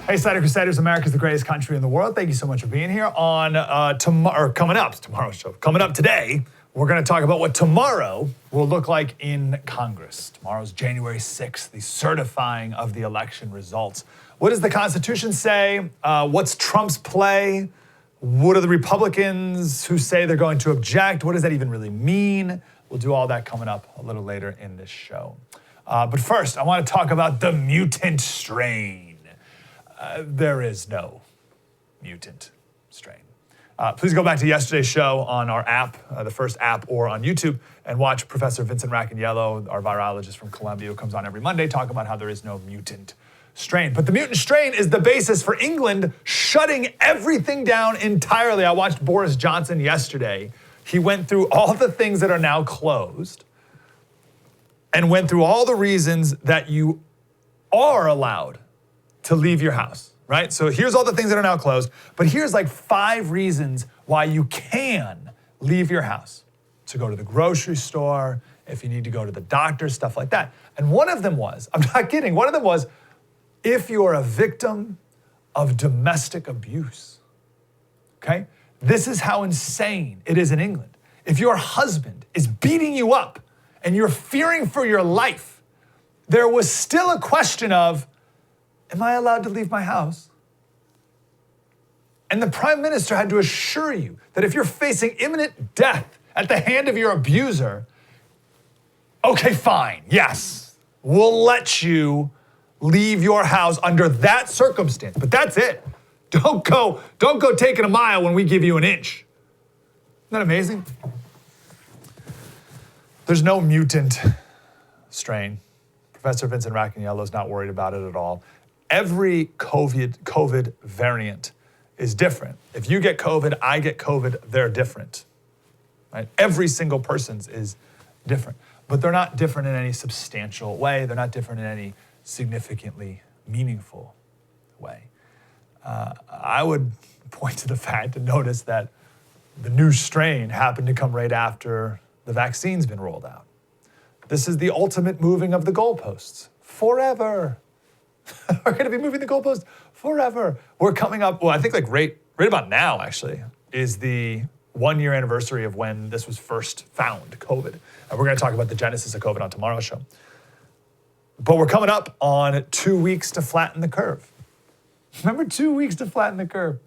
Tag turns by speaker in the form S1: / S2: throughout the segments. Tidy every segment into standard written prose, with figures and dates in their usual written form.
S1: Hey, Slater Crusaders, America's the greatest country in the world. Thank you so much for being here. On tomorrow's show, coming up today, we're going to talk about what tomorrow will look like in Congress. Tomorrow's January 6th, the certifying of the election results. What does the Constitution say? What's Trump's play? What are the Republicans who say they're going to object? What does that even really mean? We'll do all that coming up a little later in this show. But first, I want to talk about the mutant strain. There is no mutant strain. Please go back to yesterday's show on our app, the first app, or on YouTube, and watch Professor Vincent Racaniello, our virologist from Columbia, who comes on every Monday, talk about how there is no mutant strain. But the mutant strain is the basis for England shutting everything down entirely. I watched Boris Johnson yesterday. He went through all the things that are now closed and went through all the reasons that you are allowed to leave your house, right? So here's all the things that are now closed, but here's like 5 reasons why you can leave your house. To go to the grocery store, if you need to go to the doctor, stuff like that. And one of them was, I'm not kidding, one of them was, if you're a victim of domestic abuse, okay? This is how insane it is in England. If your husband is beating you up and you're fearing for your life, there was still a question of, am I allowed to leave my house? And the Prime Minister had to assure you that if you're facing imminent death at the hand of your abuser, okay, fine, yes, we'll let you leave your house under that circumstance, but that's it. Don't go taking a mile when we give you an inch. Isn't that amazing? There's no mutant strain. Professor Vincent Racaniello is not worried about it at all. Every COVID variant is different. If you get COVID, I get COVID, they're different. Right? Every single person's is different. But they're not different in any substantial way. They're not different in any significantly meaningful way. I would point to the fact and notice that the new strain happened to come right after the vaccine's been rolled out. This is the ultimate moving of the goalposts. Forever. We're going to be moving the goalposts forever. We're coming up, well, I think like right about now, actually, is the 1-year anniversary of when this was first found, COVID. And we're going to talk about the genesis of COVID on tomorrow's show. But we're coming up on 2 weeks to flatten the curve. Remember 2 weeks to flatten the curve?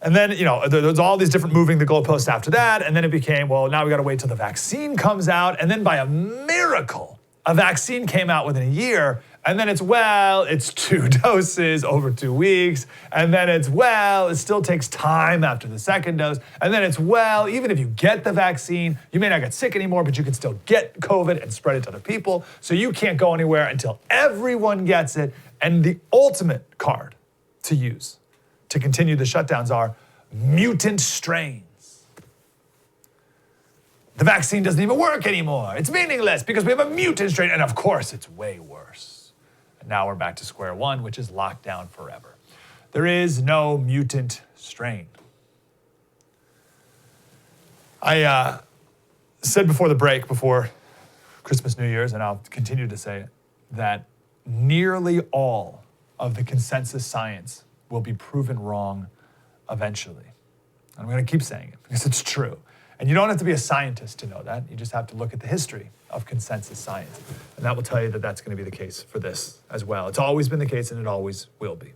S1: And then, there's all these different moving the goalposts after that. And then it became, well, now we got to wait till the vaccine comes out. And then by a miracle, a vaccine came out within a year. And then it's 2 doses over 2 weeks. And then it still takes time after the second dose. And then even if you get the vaccine, you may not get sick anymore, but you can still get COVID and spread it to other people. So you can't go anywhere until everyone gets it. And the ultimate card to use to continue the shutdowns are mutant strains. The vaccine doesn't even work anymore. It's meaningless because we have a mutant strain. And of course, it's way worse. Now we're back to square one, which is lockdown forever. There is no mutant strain. I said before the break, before Christmas, New Year's, and I'll continue to say it, that nearly all of the consensus science will be proven wrong eventually. I'm going to keep saying it because it's true. And you don't have to be a scientist to know that. You just have to look at the history of consensus science. And that will tell you that that's going to be the case for this as well. It's always been the case and it always will be.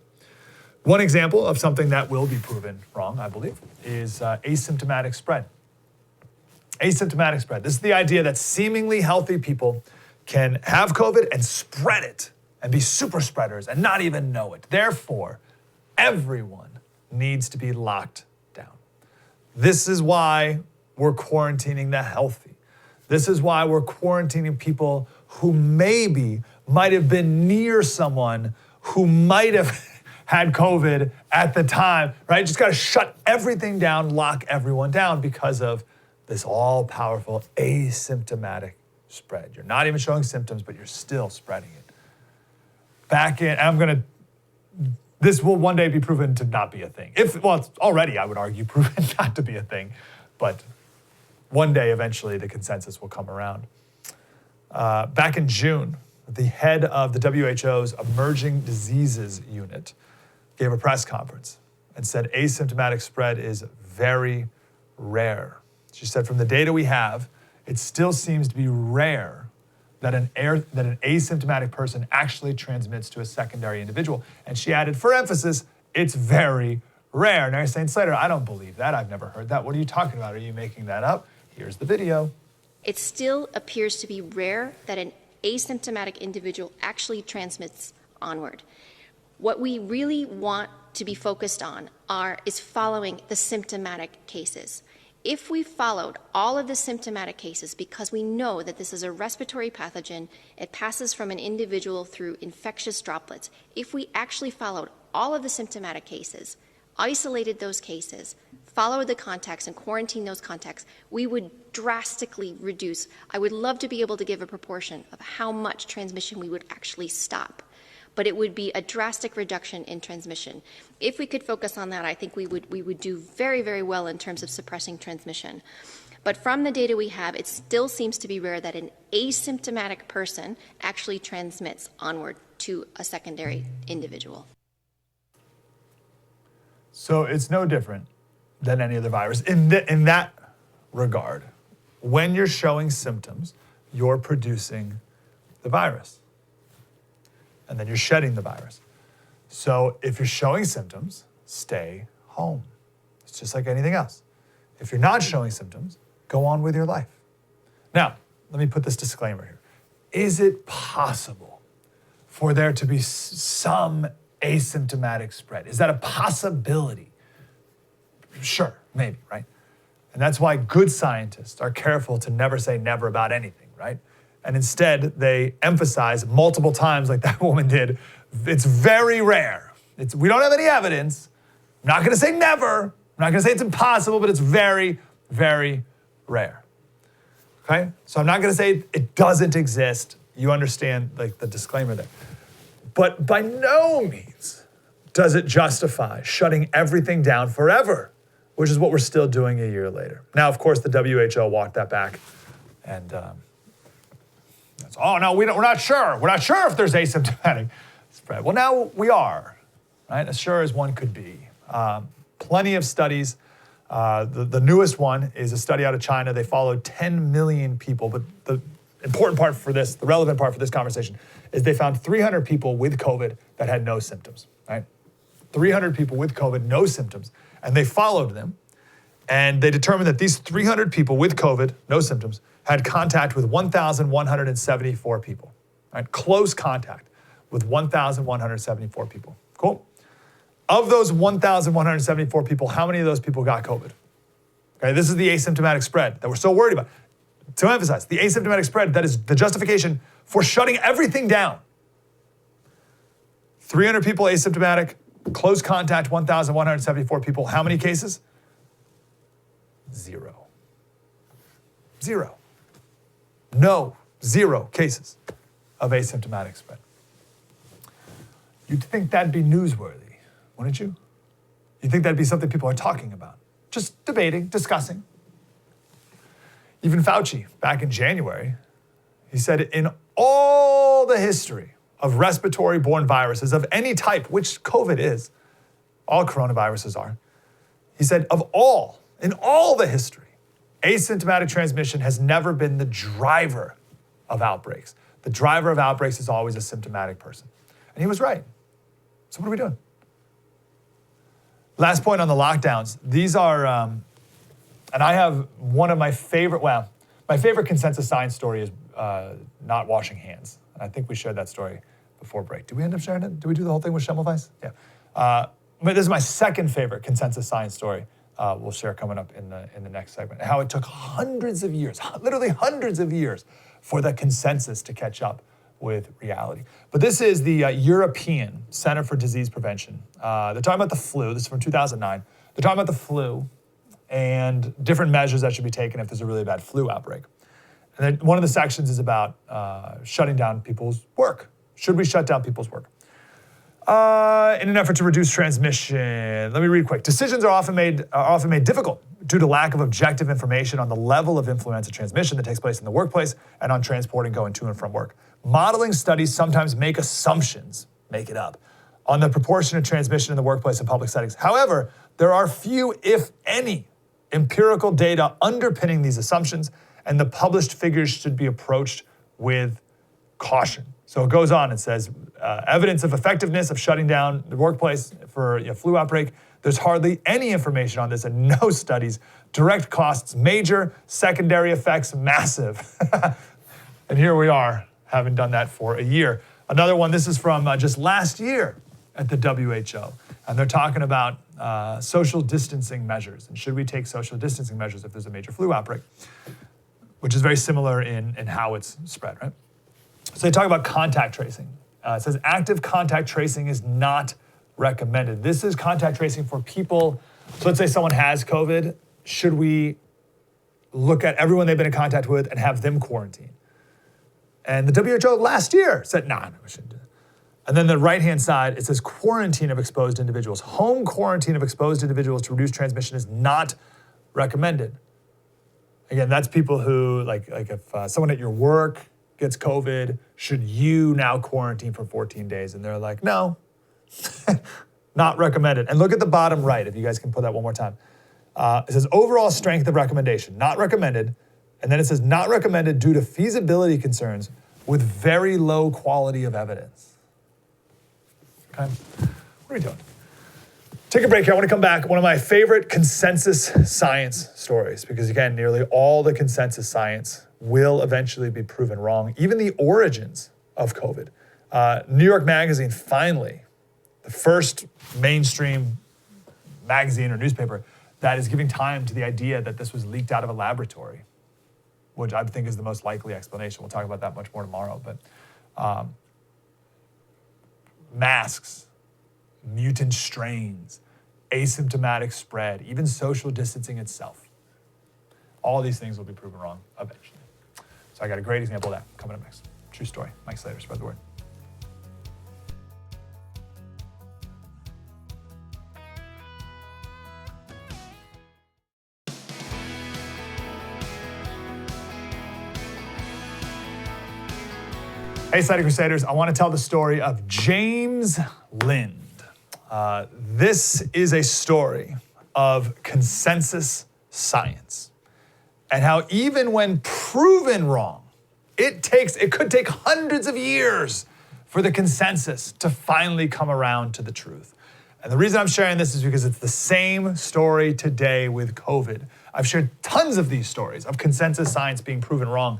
S1: One example of something that will be proven wrong, I believe, is asymptomatic spread. Asymptomatic spread. This is the idea that seemingly healthy people can have COVID and spread it and be super spreaders and not even know it. Therefore, everyone needs to be locked down. This is why we're quarantining the healthy. This is why we're quarantining people who might have been near someone who might have had COVID at the time, right? Just got to shut everything down, lock everyone down because of this all-powerful asymptomatic spread. You're not even showing symptoms, but you're still spreading it. This will one day be proven to not be a thing. It's already, I would argue, proven not to be a thing, but one day, eventually, the consensus will come around. Back in June, the head of the WHO's Emerging Diseases Unit, gave a press conference and said asymptomatic spread is very rare. She said, from the data we have, it still seems to be rare that an asymptomatic person actually transmits to a secondary individual. And she added, for emphasis, it's very rare. Now you're saying, Slater, I don't believe that. I've never heard that. What are you talking about? Are you making that up? Here's the video.
S2: It still appears to be rare that an asymptomatic individual actually transmits onward. What we really want to be focused on is following the symptomatic cases. If we followed all of the symptomatic cases, because we know that this is a respiratory pathogen, it passes from an individual through infectious droplets. If we actually followed all of the symptomatic cases, isolated those cases, followed the contacts and quarantined those contacts, we would drastically reduce. I would love to be able to give a proportion of how much transmission we would actually stop, but it would be a drastic reduction in transmission. If we could focus on that, I think we would do very, very well in terms of suppressing transmission. But from the data we have, it still seems to be rare that an asymptomatic person actually transmits onward to a secondary individual.
S1: So it's no different than any other virus in that regard. When you're showing symptoms, you're producing the virus. And then you're shedding the virus. So if you're showing symptoms, stay home. It's just like anything else. If you're not showing symptoms, go on with your life. Now, let me put this disclaimer here. Is it possible for there to be some asymptomatic spread? Is that a possibility? Sure, maybe, right? And that's why good scientists are careful to never say never about anything, right? And instead, they emphasize multiple times, like that woman did, it's very rare. We don't have any evidence. I'm not gonna say never. I'm not gonna say it's impossible, but it's very, very rare. Okay? So I'm not gonna say it doesn't exist. You understand like the disclaimer there. But by no means does it justify shutting everything down forever, which is what we're still doing a year later. Now, of course, the WHO walked that back, and no, we're not sure. We're not sure if there's asymptomatic spread. Well, now we are, right? As sure as one could be. Plenty of studies. The newest one is a study out of China. They followed 10 million people, but the important part for this, the relevant part for this conversation, is they found 300 people with COVID that had no symptoms, right? 300 people with COVID, no symptoms, and they followed them, and they determined that these 300 people with COVID, no symptoms, had contact with 1,174 people, right? Close contact with 1,174 people. Cool? Of those 1,174 people, how many of those people got COVID? Okay, this is the asymptomatic spread that we're so worried about. To emphasize, the asymptomatic spread, that is the justification for shutting everything down. 300 people asymptomatic, close contact, 1,174 people. How many cases? Zero. Zero. No, zero cases of asymptomatic spread. You'd think that'd be newsworthy, wouldn't you? You'd think that'd be something people are talking about, just debating, discussing. Even Fauci, back in January, he said in all the history of respiratory-borne viruses of any type, which COVID is, all coronaviruses are, he said in all the history, asymptomatic transmission has never been the driver of outbreaks. The driver of outbreaks is always a symptomatic person. And he was right. So what are we doing? Last point on the lockdowns. These are, and I have one of my favorite consensus science story is not washing hands. And I think we shared that story before break. Did we end up sharing it? Did we do the whole thing with Schimmelweiss? Yeah. But this is my second favorite consensus science story. We'll share coming up in the next segment. How it took hundreds of years, literally hundreds of years, for the consensus to catch up with reality. But this is the European Center for Disease Prevention. They're talking about the flu. This is from 2009. They're talking about the flu and different measures that should be taken if there's a really bad flu outbreak. And then one of the sections is about shutting down people's work. Should we shut down people's work? In an effort to reduce transmission. Let me read quick. Decisions are often made difficult due to lack of objective information on the level of influenza transmission that takes place in the workplace and on transporting going to and from work. Modeling studies sometimes make assumptions, make it up, on the proportion of transmission in the workplace and public settings. However, there are few, if any, empirical data underpinning these assumptions, and the published figures should be approached with caution. So it goes on and says, evidence of effectiveness of shutting down the workplace for a flu outbreak. There's hardly any information on this and no studies. Direct costs major, secondary effects massive. And here we are, having done that for a year. Another one, this is from just last year at the WHO. And they're talking about social distancing measures. And should we take social distancing measures if there's a major flu outbreak? Which is very similar in how it's spread, right? So they talk about contact tracing. It says active contact tracing is not recommended. This is contact tracing for people. So let's say someone has COVID. Should we look at everyone they've been in contact with and have them quarantine? And the WHO last year said, no, we shouldn't do that. And then the right-hand side, it says quarantine of exposed individuals. Home quarantine of exposed individuals to reduce transmission is not recommended. Again, that's people who, like if someone at your work gets COVID, should you now quarantine for 14 days? And they're like, no, not recommended. And look at the bottom right, if you guys can put that one more time. It says overall strength of recommendation, not recommended. And then it says not recommended due to feasibility concerns with very low quality of evidence. Okay, what are we doing? Take a break here. I want to come back. One of my favorite consensus science stories, because again, nearly all the consensus science will eventually be proven wrong. Even the origins of COVID. New York Magazine, finally, the first mainstream magazine or newspaper that is giving time to the idea that this was leaked out of a laboratory, which I think is the most likely explanation. We'll talk about that much more tomorrow. But masks, mutant strains, asymptomatic spread, even social distancing itself. All these things will be proven wrong eventually. So I got a great example of that coming up next. True story. Mike Slater, spread the word. Hey, Slater Crusaders, I want to tell the story of James Lind. This is a story of consensus science and how even when proven wrong, it could take hundreds of years for the consensus to finally come around to the truth. And the reason I'm sharing this is because it's the same story today with COVID. I've shared tons of these stories of consensus science being proven wrong.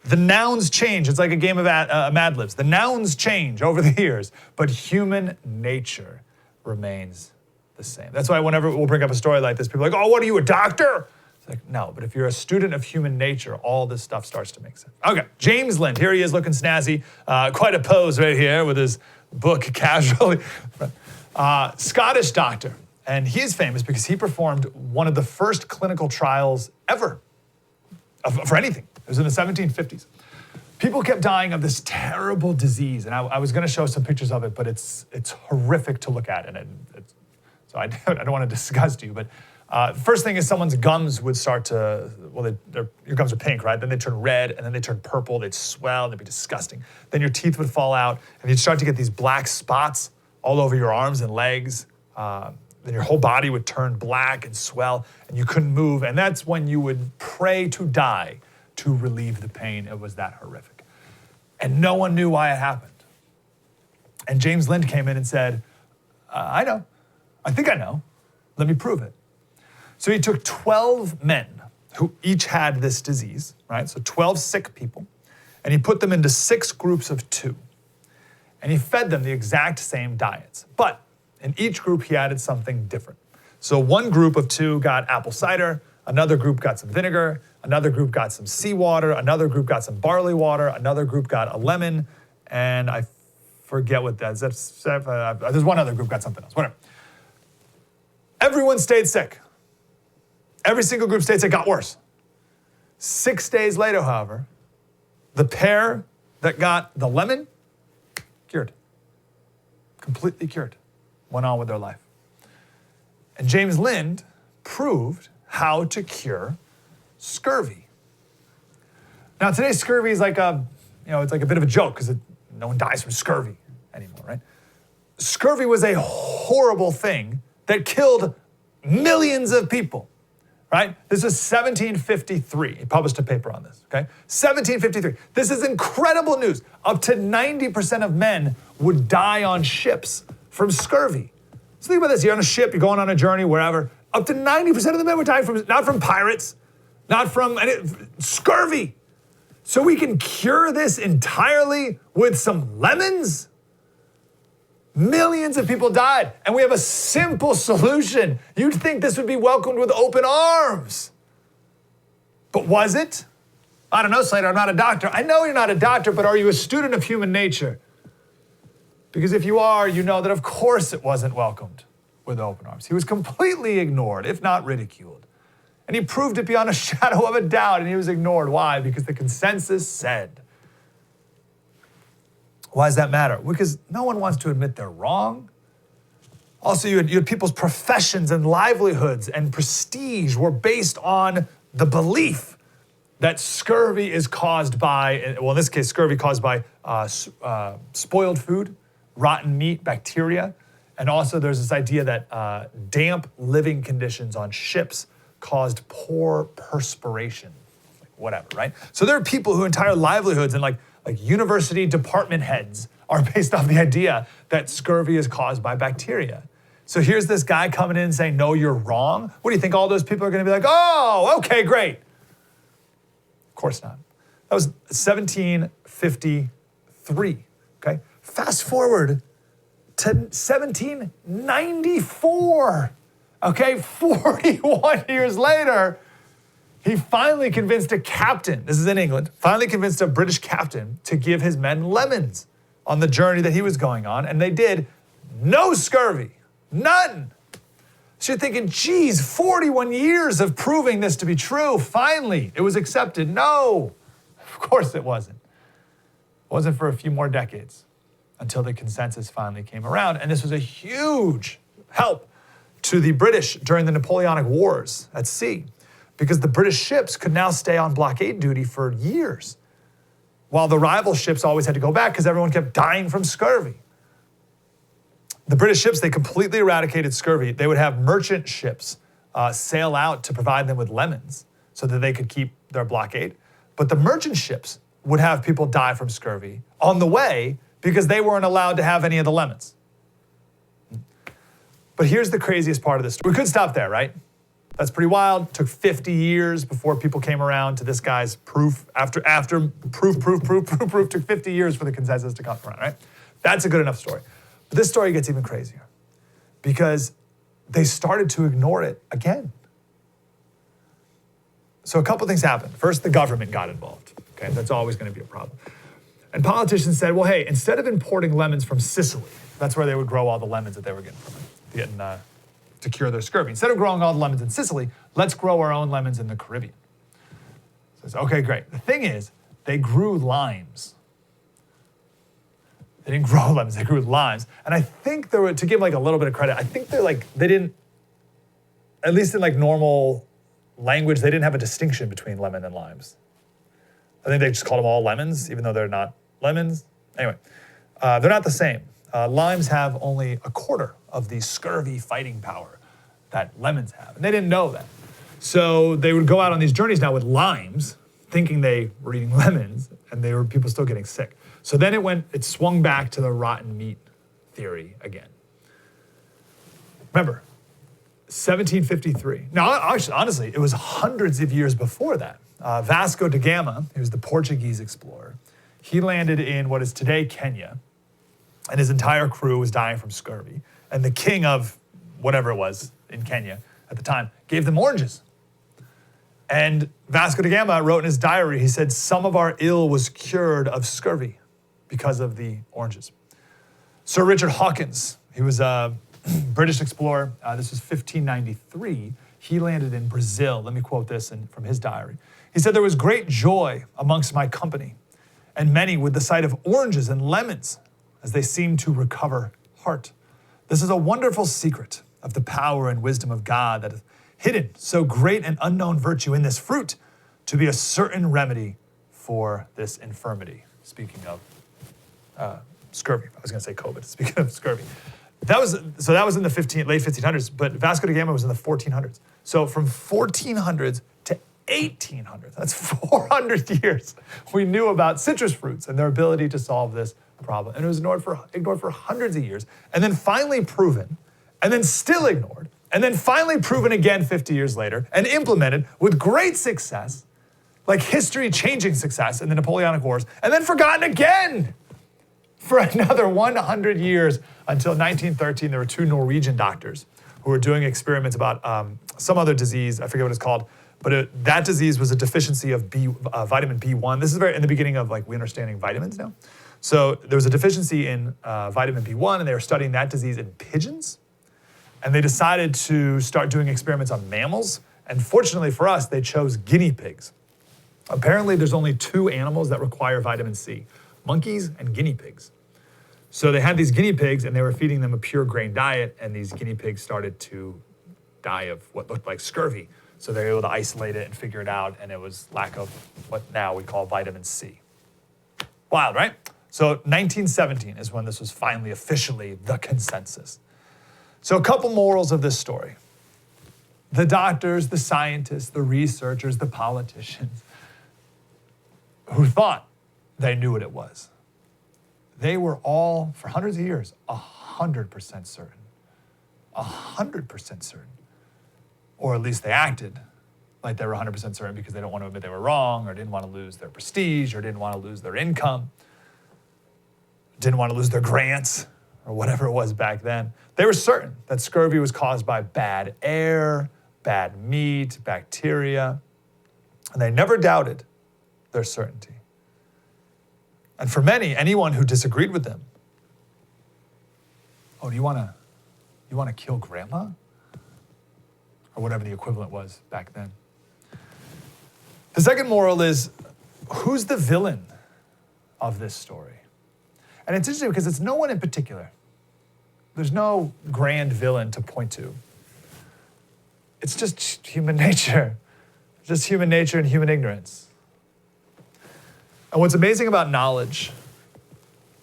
S1: The nouns change. It's like a game of Mad Libs. The nouns change over the years, but human nature remains the same. That's why whenever we'll bring up a story like this, people are like, oh, what are you, a doctor? It's like, no, but if you're a student of human nature, all this stuff starts to make sense. Okay, James Lind, here he is looking snazzy. Quite a pose right here with his book casually. Scottish doctor, and he is famous because he performed one of the first clinical trials ever for anything. It was in the 1750s. People kept dying of this terrible disease, and I was going to show some pictures of it, but it's horrific to look at, so I don't want to disgust you. But first thing is someone's gums would start to, your gums are pink, right? Then they turn red, and then they turn purple. They'd swell, and they'd be disgusting. Then your teeth would fall out, and you'd start to get these black spots all over your arms and legs. Then your whole body would turn black and swell, and you couldn't move. And that's when you would pray to die to relieve the pain. It was that horrific. And no one knew why it happened. And James Lind came in and said, I know. I think I know. Let me prove it. So he took 12 men who each had this disease, right? So 12 sick people. And he put them into 6 groups of 2. And he fed them the exact same diets. But in each group, he added something different. So one group of 2 got apple cider. Another group got some vinegar. Another group got some seawater. Another group got some barley water. Another group got a lemon. And I forget what that is. There's one other group got something else. Whatever. Everyone stayed sick. Every single group stayed sick, got worse. 6 days later, however, the pair that got the lemon, cured. completely cured, went on with their life. And James Lind proved how to cure scurvy. Now today scurvy is like it's like a bit of a joke because no one dies from scurvy anymore, right? Scurvy was a horrible thing that killed millions of people, right? This is 1753. He published a paper on this, okay? 1753. This is incredible news. Up to 90% of men would die on ships from scurvy. So think about this. You're on a ship, you're going on a journey, wherever. Up to 90% of the men would die from, not from pirates, not from scurvy. So we can cure this entirely with some lemons? Millions of people died, and we have a simple solution. You'd think this would be welcomed with open arms. But was it? I don't know, Slater, I'm not a doctor. I know you're not a doctor, but are you a student of human nature? Because if you are, you know that of course it wasn't welcomed with open arms. He was completely ignored, if not ridiculed. And he proved it beyond a shadow of a doubt, and he was ignored. Why? Because the consensus said. Why does that matter? Because no one wants to admit they're wrong. Also, you had people's professions and livelihoods and prestige were based on the belief that scurvy is caused by, well, in this case, scurvy caused by spoiled food, rotten meat, bacteria. And also there's this idea that damp living conditions on ships caused poor perspiration, whatever, right? So there are people whose entire livelihoods and like university department heads are based off the idea that scurvy is caused by bacteria. So here's this guy coming in and saying, no, you're wrong. What do you think all those people are gonna be like, oh, okay, great. Of course not. That was 1753, okay? Fast forward to 1794, okay? 41 years later, he finally convinced a captain, this is in England, finally convinced a British captain to give his men lemons on the journey that he was going on, and they did. No scurvy, none. So you're thinking, geez, 41 years of proving this to be true, finally, it was accepted. No, of course it wasn't. It wasn't for a few more decades until the consensus finally came around, and this was a huge help to the British during the Napoleonic Wars at sea, because the British ships could now stay on blockade duty for years, while the rival ships always had to go back because everyone kept dying from scurvy. The British ships, they completely eradicated scurvy. They would have merchant ships sail out to provide them with lemons so that they could keep their blockade. But the merchant ships would have people die from scurvy on the way because they weren't allowed to have any of the lemons. But here's the craziest part of this story. We could stop there, right? That's pretty wild. Took 50 years before people came around to this guy's proof. After proof, took 50 years for the consensus to come around, right? That's a good enough story. But this story gets even crazier because they started to ignore it again. So a couple things happened. First, the government got involved, okay? That's always gonna be a problem. And politicians said, well, hey, instead of importing lemons from Sicily, that's where they would grow all the lemons that they were getting from it, to cure their scurvy. Instead of growing all the lemons in Sicily, let's grow our own lemons in the Caribbean. So it's okay, great. The thing is, they grew limes. They didn't grow lemons, they grew limes. And I think they were, to give like a little bit of credit, I think they didn't, at least in like normal language, they didn't have a distinction between lemon and limes. I think they just called them all lemons, even though they're not lemons. Anyway, they're not the same. Limes have only a quarter of the scurvy fighting power that lemons have. And they didn't know that. So they would go out on these journeys now with limes, thinking they were eating lemons, and they were people still getting sick. So then it swung back to the rotten meat theory again. Remember, 1753. Now, actually, honestly, it was hundreds of years before that. Vasco da Gama, who was the Portuguese explorer, he landed in what is today Kenya, and his entire crew was dying from scurvy. And the king of whatever it was in Kenya at the time gave them oranges. And Vasco da Gama wrote in his diary, he said, some of our ill was cured of scurvy because of the oranges. Sir Richard Hawkins, he was a British explorer. This was 1593. He landed in Brazil. Let me quote this from his diary. He said, there was great joy amongst my company, and many with the sight of oranges and lemons, as they seemed to recover heart. This is a wonderful secret of the power and wisdom of God that is hidden so great an unknown virtue in this fruit to be a certain remedy for this infirmity. Speaking of scurvy. I was going to say COVID. Speaking of scurvy. That was in the late 1500s, but Vasco da Gama was in the 1400s. So from 1400s to 1800s, that's 400 years, we knew about citrus fruits and their ability to solve this problem. And it was ignored for hundreds of years, and then finally proven, and then still ignored, and then finally proven again 50 years later, and implemented with great success, like history-changing success in the Napoleonic Wars, and then forgotten again for another 100 years until 1913. There were two Norwegian doctors who were doing experiments about some other disease. I forget what it's called, but that disease was a deficiency of vitamin B1. This is very in the beginning of we understanding vitamins now. So there was a deficiency in vitamin B1, and they were studying that disease in pigeons. And they decided to start doing experiments on mammals. And fortunately for us, they chose guinea pigs. Apparently, there's only two animals that require vitamin C, monkeys and guinea pigs. So they had these guinea pigs, and they were feeding them a pure grain diet, and these guinea pigs started to die of what looked like scurvy. So they were able to isolate it and figure it out, and it was lack of what now we call vitamin C. Wild, right? So 1917 is when this was finally officially the consensus. So a couple morals of this story. The doctors, the scientists, the researchers, the politicians who thought they knew what it was, they were all, for hundreds of years, 100% certain. 100% certain. Or at least they acted like they were 100% certain because they don't want to admit they were wrong, or didn't want to lose their prestige, or didn't want to lose their income, didn't want to lose their grants, or whatever it was back then. They were certain that scurvy was caused by bad air, bad meat, bacteria, and they never doubted their certainty. And for many, anyone who disagreed with them, oh, do you want to kill grandma? Or whatever the equivalent was back then. The second moral is, who's the villain of this story? And it's interesting because it's no one in particular. There's no grand villain to point to. It's just human nature. Just human nature and human ignorance. And what's amazing about knowledge,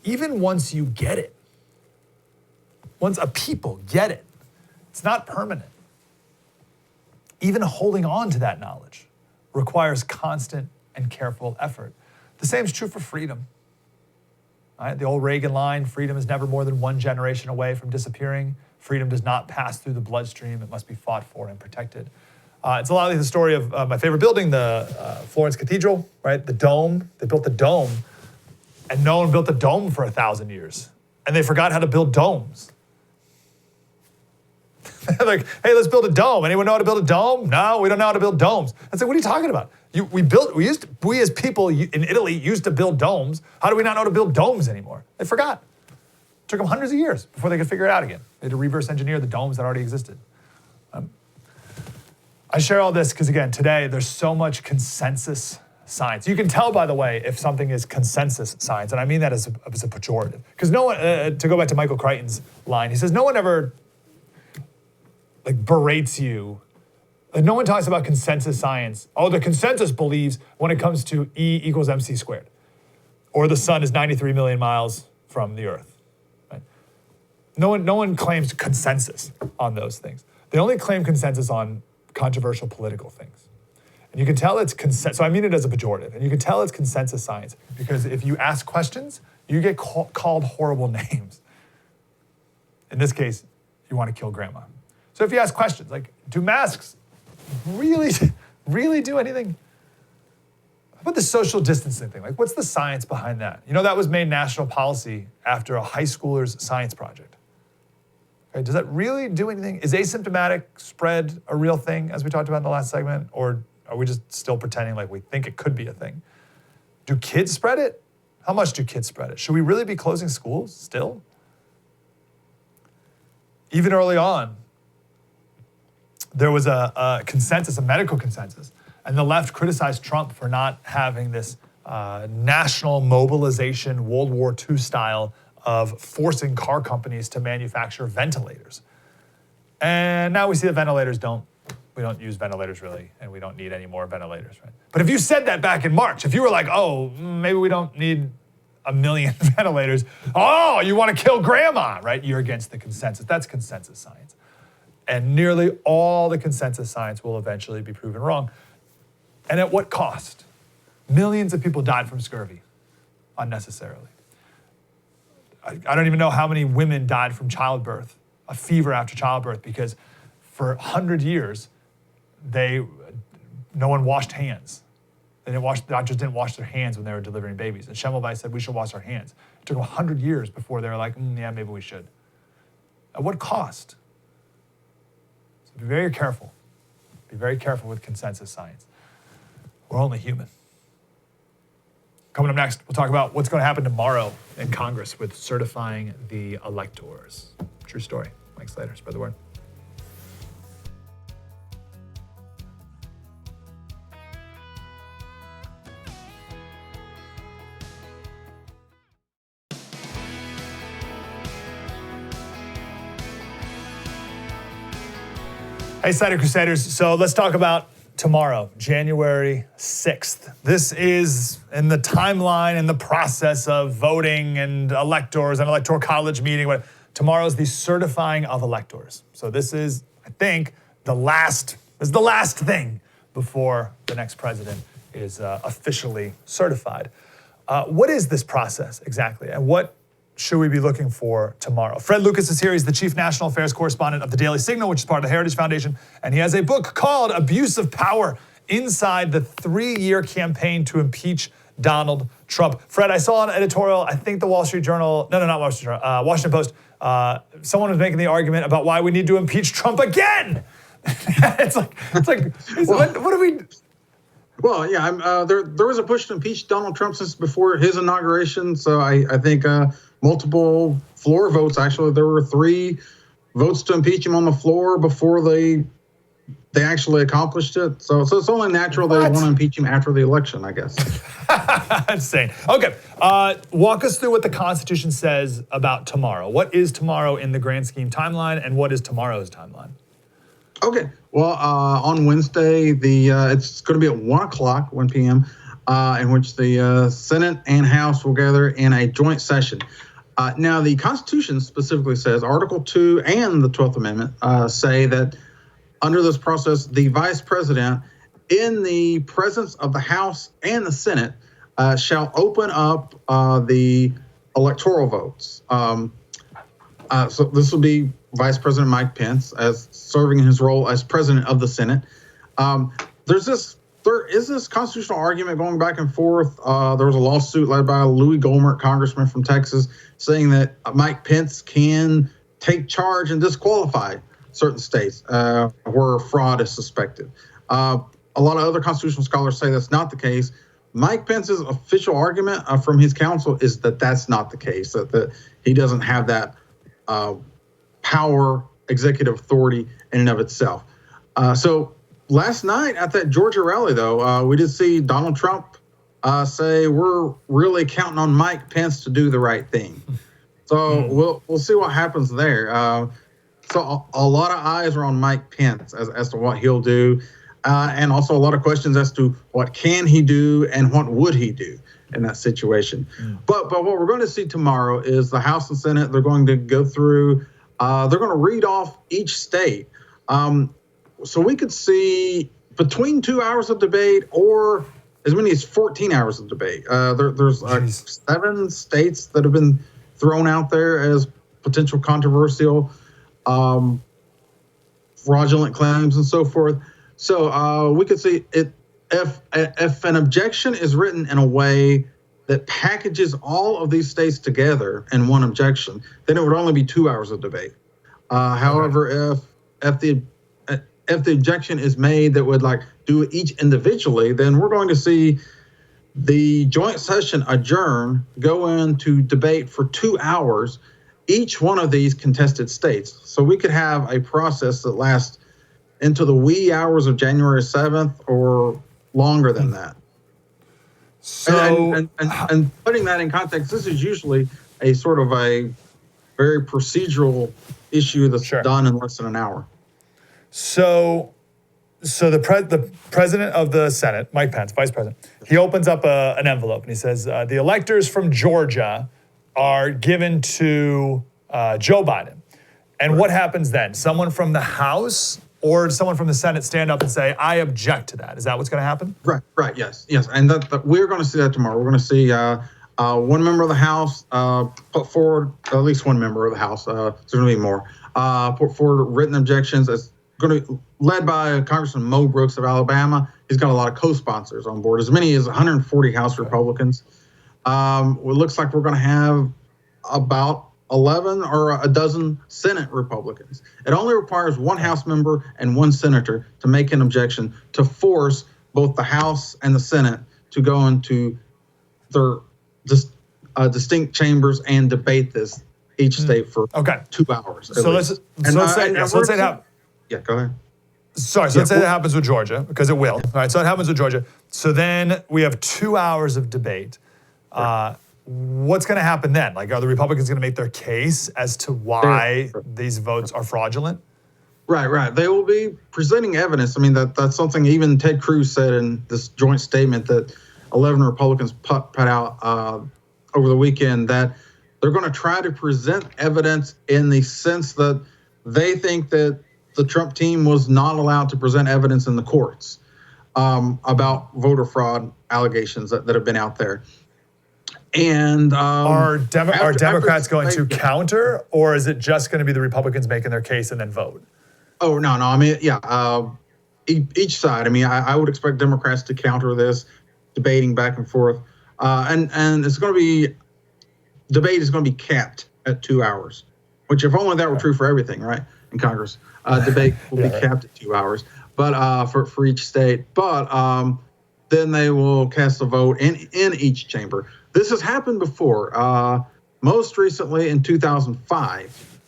S1: even once you get it, once a people get it, it's not permanent. Even holding on to that knowledge requires constant and careful effort. The same is true for freedom. Right? The old Reagan line, freedom is never more than one generation away from disappearing. Freedom does not pass through the bloodstream. It must be fought for and protected. It's a lot like the story of my favorite building, the Florence Cathedral, right? The dome. They built the dome, and no one built the dome for 1,000 years. And they forgot how to build domes. Like, hey, let's build a dome. Anyone know how to build a dome? No, we don't know how to build domes. I said, what are you talking about? We as people in Italy used to build domes. How do we not know how to build domes anymore? They forgot. It took them hundreds of years before they could figure it out again. They had to reverse engineer the domes that already existed. I share all this because, again, today there's so much consensus science. You can tell, by the way, if something is consensus science, and I mean that as a pejorative. Because no one, to go back to Michael Crichton's line, he says no one ever berates you. No one talks about consensus science. Oh, the consensus believes when it comes to E equals MC squared. Or the sun is 93 million miles from the earth. Right? No one claims consensus on those things. They only claim consensus on controversial political things. And you can tell it's so I mean it as a pejorative. And you can tell it's consensus science because if you ask questions, you get called horrible names. In this case, you want to kill grandma. So if you ask questions like, do masks really do anything? How about the social distancing thing? What's the science behind that? That was made national policy after a high schooler's science project. Okay, does that really do anything? Is asymptomatic spread a real thing, as we talked about in the last segment? Or are we just still pretending like we think it could be a thing? Do kids spread it? How much do kids spread it? Should we really be closing schools still? Even early on, there was a consensus, a medical consensus, and the left criticized Trump for not having this national mobilization, World War II style of forcing car companies to manufacture ventilators. And now we see that we don't use ventilators really, and we don't need any more ventilators, right? But if you said that back in March, if you were like, oh, maybe we don't need 1 million ventilators, oh, you want to kill grandma, right? You're against the consensus. That's consensus science. And nearly all the consensus science will eventually be proven wrong. And at what cost? Millions of people died from scurvy unnecessarily. I don't even know how many women died from childbirth, a fever after childbirth, because for 100 years, no one washed hands. Doctors didn't wash their hands when they were delivering babies. And Schimmelweis said, we should wash our hands. It took 100 years before they were like, yeah, maybe we should. At what cost? So be very careful. Be very careful with consensus science. We're only human. Coming up next, we'll talk about what's going to happen tomorrow in Congress with certifying the electors. True story. Mike Slater, spread the word. Hey, Slater Crusaders. So let's talk about tomorrow, January 6th. This is in the timeline and the process of voting and electors and electoral college meeting. But tomorrow's the certifying of electors. So this is, I think, the last thing before the next president is officially certified. What is this process exactly, and what should we be looking for tomorrow? Fred Lucas is here. He's the chief national affairs correspondent of the Daily Signal, which is part of the Heritage Foundation. And he has a book called Abuse of Power Inside the 3-Year Campaign to Impeach Donald Trump. Fred, I saw an editorial, I think the Wall Street Journal, not Wall Street Journal, Washington Post. Someone was making the argument about why we need to impeach Trump again. it's like, what do we...
S3: Well, yeah, there was a push to impeach Donald Trump since before his inauguration. So I think multiple floor votes. Actually, there were 3 votes to impeach him on the floor before they actually accomplished it. So it's only natural they want to impeach him after the election, I guess.
S1: Insane. Okay, walk us through what the Constitution says about tomorrow. What is tomorrow in the grand scheme timeline, and what is tomorrow's timeline?
S3: Okay. Well, on Wednesday, it's going to be at 1 p.m., in which the Senate and House will gather in a joint session. Now, the Constitution specifically says, Article 2 and the 12th Amendment say that under this process, the Vice President, in the presence of the House and the Senate, shall open up the electoral votes. So this will be Vice President Mike Pence as serving in his role as president of the Senate. There is this constitutional argument going back and forth. There was a lawsuit led by Louis Gohmert, congressman from Texas, saying that Mike Pence can take charge and disqualify certain states where fraud is suspected. A lot of other constitutional scholars say that's not the case. Mike Pence's official argument from his counsel is that that's not the case, that he doesn't have that power, executive authority in and of itself. So last night at that Georgia rally, though, we did see Donald Trump say we're really counting on Mike Pence to do the right thing. So we'll see what happens there. So a lot of eyes are on Mike Pence as to what he'll do, and also a lot of questions as to what can he do and what would he do in that situation. But what we're going to see tomorrow is the House and Senate. They're going to go through. They're going to read off each state. So we could see between 2 hours of debate or as many as 14 hours of debate. There's 7 states that have been thrown out there as potential controversial, fraudulent claims and so forth. So we could see it. If an objection is written in a way that packages all of these states together in one objection, then it would only be 2 hours of debate. However, if the objection is made that would do each individually, then we're going to see the joint session adjourn, go into debate for 2 hours, each one of these contested states. So we could have a process that lasts into the wee hours of January 7th or longer than that. So, and putting that in context, this is usually a sort of a very procedural issue that's done in less than an hour.
S1: So the president of the Senate, Mike Pence, vice president, he opens up an envelope and he says, the electors from Georgia are given to Joe Biden. And what happens then? Someone from the House or someone from the Senate stand up and say, I object to that. Is that what's going to happen?
S3: Right, yes. And that we're going to see that tomorrow. We're going to see one member of the House put forward, at least one member of the House, there's going to be more, put forward written objections. It's going to be led by Congressman Mo Brooks of Alabama. He's got a lot of co-sponsors on board, as many as 140 House Republicans. It looks like we're going to have about 11 or a dozen Senate Republicans. It only requires one House member and one senator to make an objection to force both the House and the Senate to go into their distinct chambers and debate this each state for 2 hours.
S1: Let's say it happens.
S3: Yeah, go ahead.
S1: Sorry, so let's say that happens with Georgia, because it will. All right, so it happens with Georgia. So then we have 2 hours of debate. What's going to happen then? Like, are the Republicans going to make their case as to why these votes are fraudulent?
S3: Right. They will be presenting evidence. I mean, that's something even Ted Cruz said in this joint statement that 11 Republicans put out over the weekend, that they're going to try to present evidence in the sense that they think that the Trump team was not allowed to present evidence in the courts about voter fraud allegations that have been out there. And
S1: are Democrats going to counter, or is it just going to be the Republicans making their case and then vote?
S3: Oh, no. I mean, each side. I mean, I would expect Democrats to counter this, debating back and forth. And it's going to be, debate is going to be capped at 2 hours, which if only that were true for everything, right, in Congress. Debate will be capped at 2 hours, but for each state. But then they will cast a vote in each chamber. This has happened before. Most recently in 2005,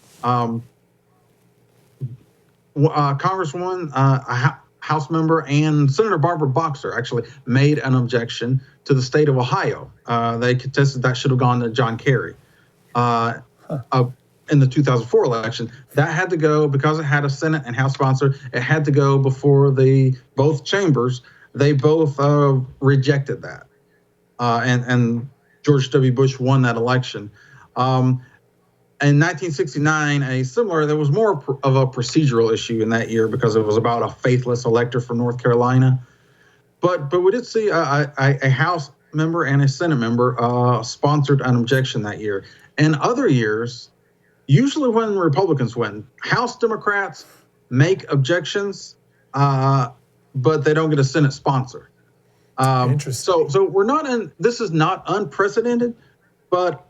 S3: Congresswoman, a House member, and Senator Barbara Boxer actually made an objection to the state of Ohio. They contested that should have gone to John Kerry in the 2004 election. That had to go, because it had a Senate and House sponsor, it had to go before both chambers. They both rejected that. And George W. Bush won that election. In 1969, there was more of a procedural issue in that year because it was about a faithless elector from North Carolina. But we did see a House member and a Senate member sponsored an objection that year. In other years, usually when Republicans win, House Democrats make objections, but they don't get a Senate sponsor.
S1: Interesting.
S3: So we're not in. This is not unprecedented, but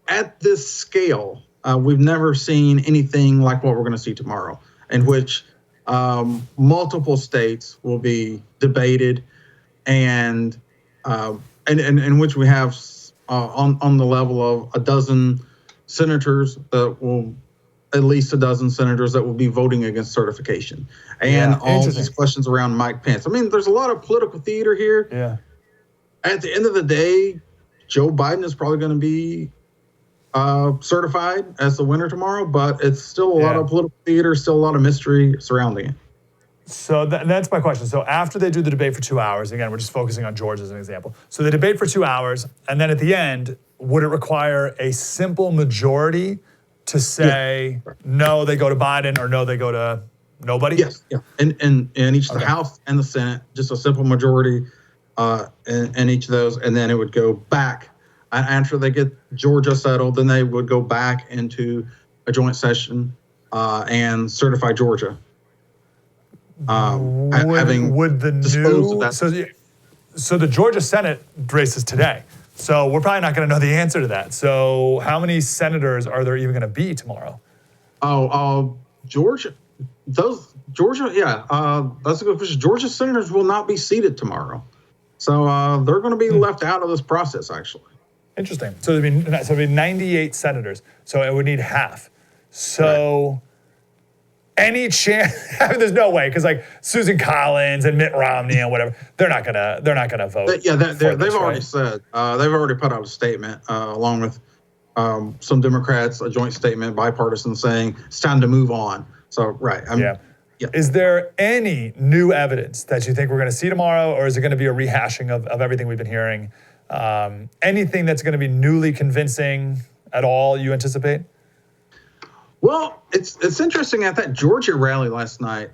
S3: at this scale, we've never seen anything like what we're going to see tomorrow, in which multiple states will be debated, and in which we have on the level of a dozen senators that will. At least a dozen senators that will be voting against certification, and all these questions around Mike Pence. I mean, there's a lot of political theater here.
S1: Yeah.
S3: At the end of the day, Joe Biden is probably going to be certified as the winner tomorrow, but it's still a lot of political theater, still a lot of mystery surrounding it.
S1: So that's my question. So after they do the debate for 2 hours, again, we're just focusing on Georgia as an example. So they debate for 2 hours, and then at the end, would it require a simple majority to say no, they go to Biden, or no, they go to nobody?
S3: Yes, and each the House and the Senate, just a simple majority in each of those, and then it would go back after they get Georgia settled. Then they would go back into a joint session and certify Georgia.
S1: Would the new so the Georgia Senate race is today? So we're probably not going to know the answer to that. So how many senators are there even going to be tomorrow?
S3: Georgia, that's a good question. Georgia senators will not be seated tomorrow. So they're going to be left out of this process, actually.
S1: Interesting. So it'd be 98 senators. So it would need half. So any chance? There's no way, because like Susan Collins and Mitt Romney and whatever, they're not gonna vote.
S3: They've already said they've already put out a statement along with some Democrats a joint statement, bipartisan, saying it's time to move on. So, right.
S1: Yeah. Is there any new evidence that you think we're going to see tomorrow, or is it going to be a rehashing of everything we've been hearing? Anything that's going to be newly convincing at all, you anticipate?
S3: Well, it's interesting. At that Georgia rally last night,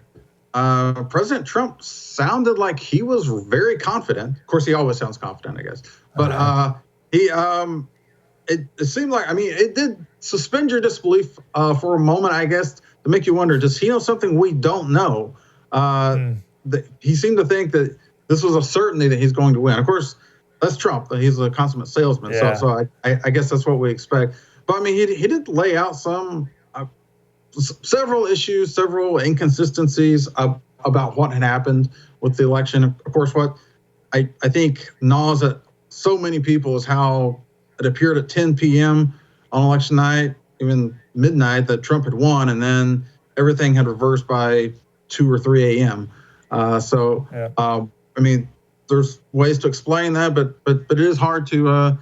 S3: President Trump sounded like he was very confident. Of course, he always sounds confident, I guess. But it seemed like, it did suspend your disbelief for a moment, I guess, to make you wonder, does he know something we don't know? He seemed to think that this was a certainty that he's going to win. Of course, that's Trump. He's a consummate salesman.
S1: Yeah.
S3: So I guess that's what we expect. But, he did lay out several issues, several inconsistencies about what had happened with the election. Of course, what I think gnaws at so many people is how it appeared at 10 p.m. on election night, even midnight, that Trump had won, and then everything had reversed by 2 or 3 a.m. There's ways to explain that, but it is hard to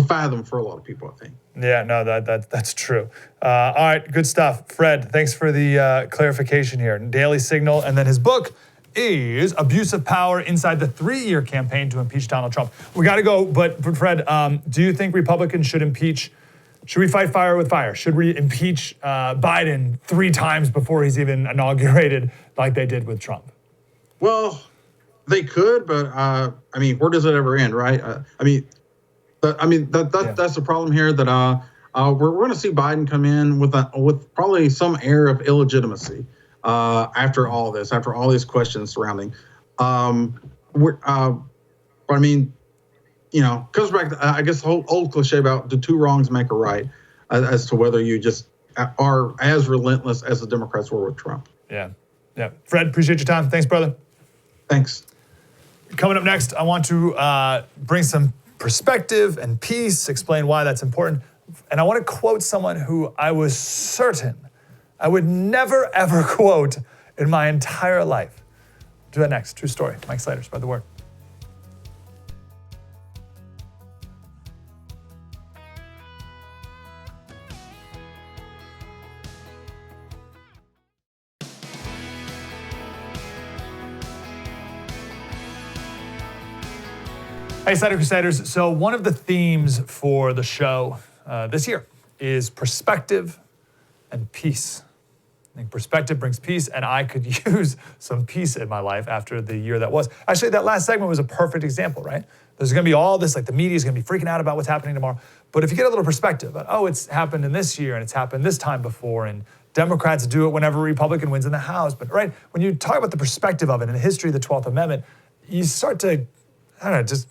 S3: fathom for a lot of people, I think.
S1: Yeah, no, that's true. All right, good stuff. Fred, thanks for the clarification here. Daily Signal, and then his book is Abuse of Power Inside the 3-Year Campaign to Impeach Donald Trump. We got to go, but Fred, do you think Republicans should impeach? Should we fight fire with fire? Should we impeach Biden 3 times before he's even inaugurated like they did with Trump?
S3: Well, they could, but where does it ever end, right? That's the problem here. That we're going to see Biden come in with probably some air of illegitimacy after all this, after all these questions surrounding. Comes back to, I guess, the whole old cliche about do 2 wrongs make a right, as to whether you just are as relentless as the Democrats were with Trump.
S1: Yeah. Fred, appreciate your time. Thanks, brother.
S3: Thanks.
S1: Coming up next, I want to bring some perspective and peace, explain why that's important. And I want to quote someone who I was certain I would never, ever quote in my entire life. Do that next. True story. Mike Slater, spread the word. Hey, Slater Crusaders. So one of the themes for the show this year is perspective and peace. I think perspective brings peace, and I could use some peace in my life after the year that was. Actually, that last segment was a perfect example, right? There's going to be all this, like the media is going to be freaking out about what's happening tomorrow. But if you get a little perspective about, it's happened in this year, and it's happened this time before, and Democrats do it whenever a Republican wins in the House. But right, when you talk about the perspective of it and the history of the 12th Amendment, you start to, just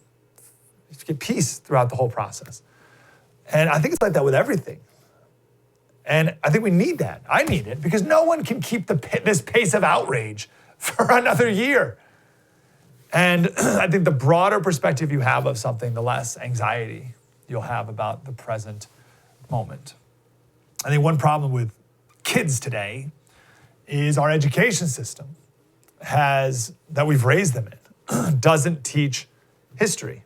S1: get peace throughout the whole process. And I think it's like that with everything. And I think we need that. I need it because no one can keep this pace of outrage for another year. And I think the broader perspective you have of something, the less anxiety you'll have about the present moment. I think one problem with kids today is our education system that we've raised them in, doesn't teach history.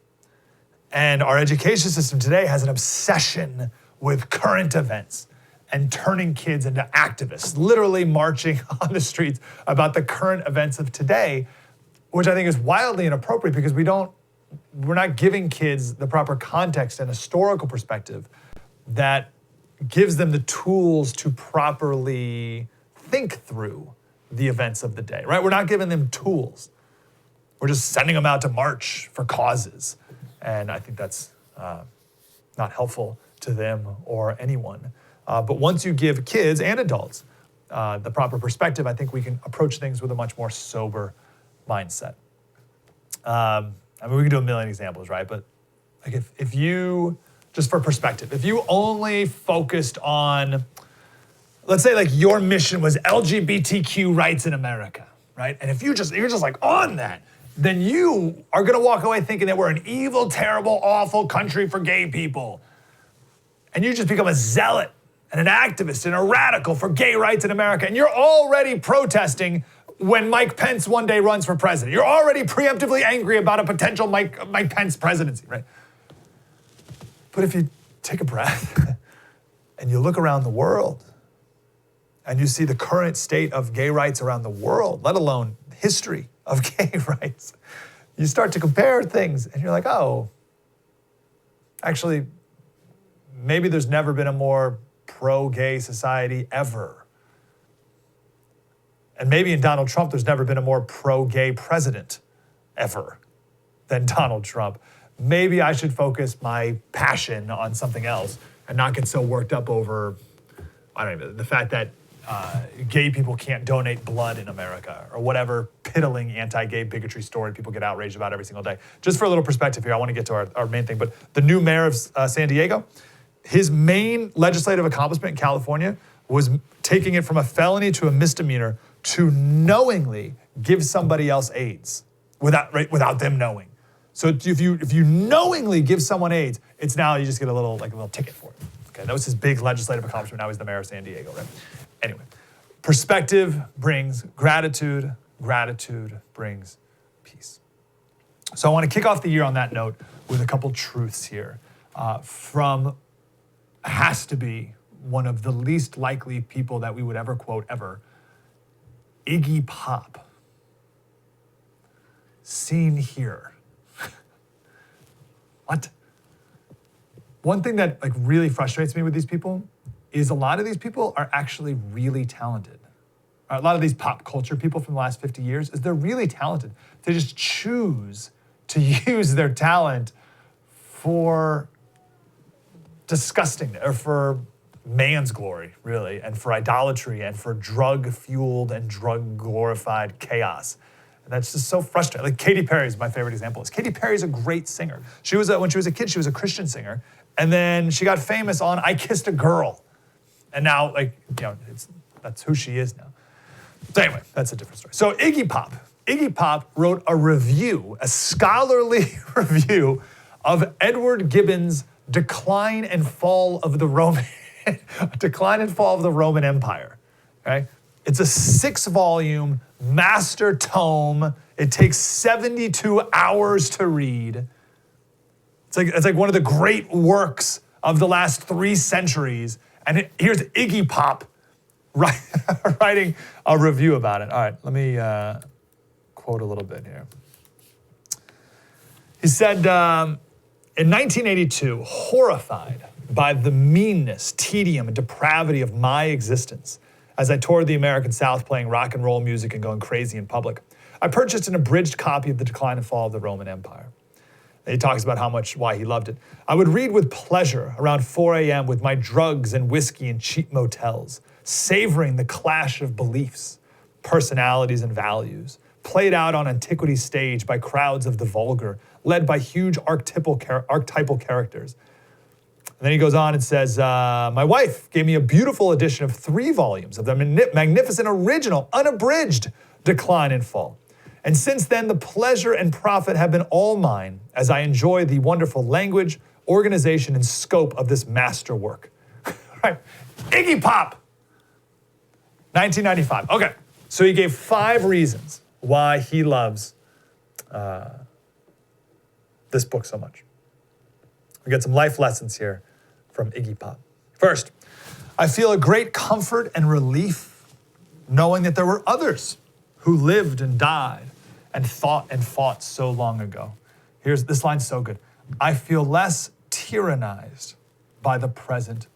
S1: And our education system today has an obsession with current events and turning kids into activists, literally marching on the streets about the current events of today, which I think is wildly inappropriate because we're not giving kids the proper context and historical perspective that gives them the tools to properly think through the events of the day, right? We're not giving them tools. We're just sending them out to march for causes. And I think that's not helpful to them or anyone. But once you give kids and adults the proper perspective, I think we can approach things with a much more sober mindset. We can do a million examples, right? But like if you, just for perspective, if you only focused on, let's say like your mission was LGBTQ rights in America, right? And if you're just like on that, then you are gonna walk away thinking that we're an evil, terrible, awful country for gay people. And you just become a zealot and an activist and a radical for gay rights in America. And you're already protesting when Mike Pence one day runs for president. You're already preemptively angry about a potential Mike Pence presidency, right? But if you take a breath and you look around the world and you see the current state of gay rights around the world, let alone history of gay rights, you start to compare things and you're like, oh, actually, maybe there's never been a more pro-gay society ever. And maybe in Donald Trump, there's never been a more pro-gay president ever than Donald Trump. Maybe I should focus my passion on something else and not get so worked up over, I don't know, the fact that gay people can't donate blood in America or whatever piddling anti-gay bigotry story people get outraged about every single day. Just for a little perspective here, I want to get to our main thing, but the new mayor of San Diego, his main legislative accomplishment in California was taking it from a felony to a misdemeanor to knowingly give somebody else AIDS without them knowing. So if you knowingly give someone AIDS, it's now you just get a little ticket for it. Okay, that was his big legislative accomplishment. Now he's the mayor of San Diego, right? Anyway, perspective brings gratitude. Gratitude brings peace. So I want to kick off the year on that note with a couple truths here from has to be one of the least likely people that we would ever quote ever, Iggy Pop. Seen here. What? One thing that really frustrates me with these people is a lot of these people are actually really talented. A lot of these pop culture people from the last 50 years is they're really talented. They just choose to use their talent for disgusting or for man's glory, really, and for idolatry and for drug-fueled and drug-glorified chaos. And that's just so frustrating. Like Katy Perry is my favorite example. Katy Perry's a great singer. She was when she was a kid, she was a Christian singer, and then she got famous on "I Kissed a Girl," and now that's who she is now. So anyway, that's a different story. So Iggy Pop wrote a review, a scholarly review of Edward Gibbon's Decline and Fall of the Roman Empire. Okay? It's a 6-volume master tome. It takes 72 hours to read. It's like one of the great works of the last 3 centuries. And here's Iggy Pop writing a review about it. All right, let me quote a little bit here. He said, in 1982, horrified by the meanness, tedium, and depravity of my existence as I toured the American South playing rock and roll music and going crazy in public, I purchased an abridged copy of The Decline and Fall of the Roman Empire. And he talks about why he loved it. I would read with pleasure around 4 a.m. with my drugs and whiskey in cheap motels, savoring the clash of beliefs, personalities, and values, played out on antiquity's stage by crowds of the vulgar, led by huge archetypal characters. And then he goes on and says, my wife gave me a beautiful edition of 3 volumes of the magnificent original, unabridged Decline and Fall. And since then, the pleasure and profit have been all mine as I enjoy the wonderful language, organization, and scope of this masterwork. Right? Iggy Pop, 1995. Okay, so he gave 5 reasons why he loves this book so much. We get some life lessons here from Iggy Pop. First, I feel a great comfort and relief knowing that there were others who lived and died and thought and fought so long ago. This line's so good. I feel less tyrannized by the present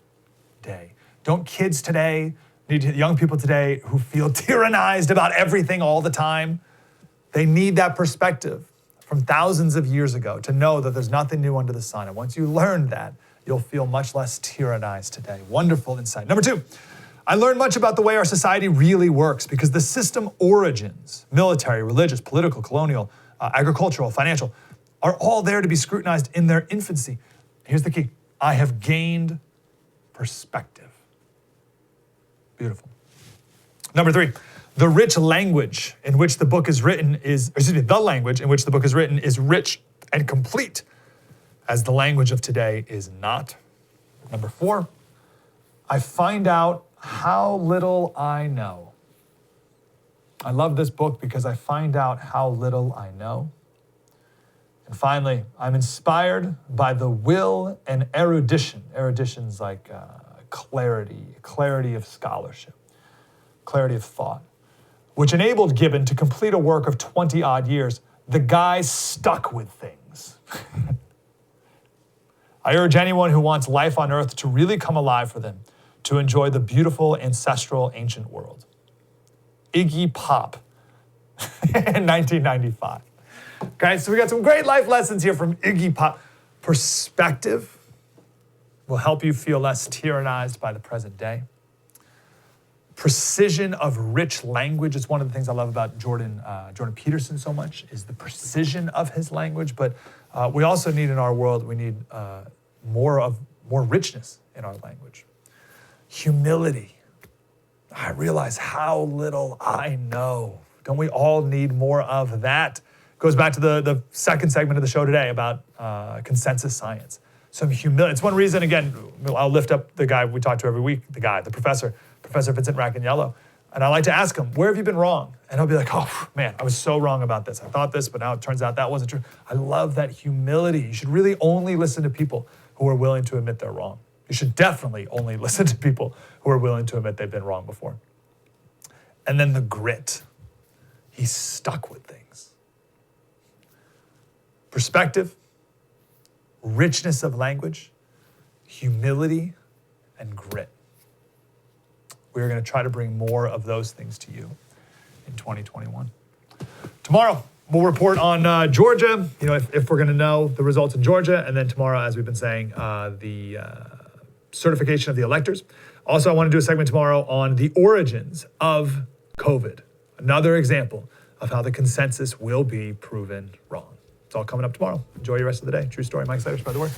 S1: day. Don't kids today, young people today who feel tyrannized about everything all the time? They need that perspective from thousands of years ago to know that there's nothing new under the sun. And once you learn that, you'll feel much less tyrannized today. Wonderful insight. Number 2, I learned much about the way our society really works because the system origins, military, religious, political, colonial, agricultural, financial, are all there to be scrutinized in their infancy. Here's the key. I have gained perspective. Beautiful. Number 3, the language in which the book is written is rich and complete, as the language of today is not. Number 4, I find out how little I know. I love this book because I find out how little I know. And finally, I'm inspired by the will and erudition. Erudition's like clarity of scholarship, clarity of thought, which enabled Gibbon to complete a work of 20-odd years. The guy stuck with things. I urge anyone who wants life on earth to really come alive for them, to enjoy the beautiful, ancestral, ancient world. Iggy Pop in 1995. Okay, so we got some great life lessons here from Iggy Pop. Perspective will help you feel less tyrannized by the present day. Precision of rich language is one of the things I love about Jordan Peterson so much, is the precision of his language. But we also need in our world, we need more richness in our language. Humility. I realize how little I know. Don't we all need more of that? Goes back to the second segment of the show today about consensus science. Some humility. It's one reason, again, I'll lift up the guy we talk to every week, the professor Vincent Racaniello. And I like to ask him, where have you been wrong? And he'll be like, oh man, I was so wrong about this. I thought this, but now it turns out that wasn't true. I love that humility. You should really only listen to people who are willing to admit they're wrong. You should definitely only listen to people who are willing to admit they've been wrong before. And then the grit. He's stuck with things. Perspective, richness of language, humility, and grit. We're going to try to bring more of those things to you in 2021. Tomorrow, we'll report on Georgia, if we're going to know the results in Georgia. And then tomorrow, as we've been saying, the certification of the electors. Also, I want to do a segment tomorrow on the origins of COVID. Another example of how the consensus will be proven wrong. It's all coming up tomorrow. Enjoy your rest of the day. True story. Mike Slater, spread the word.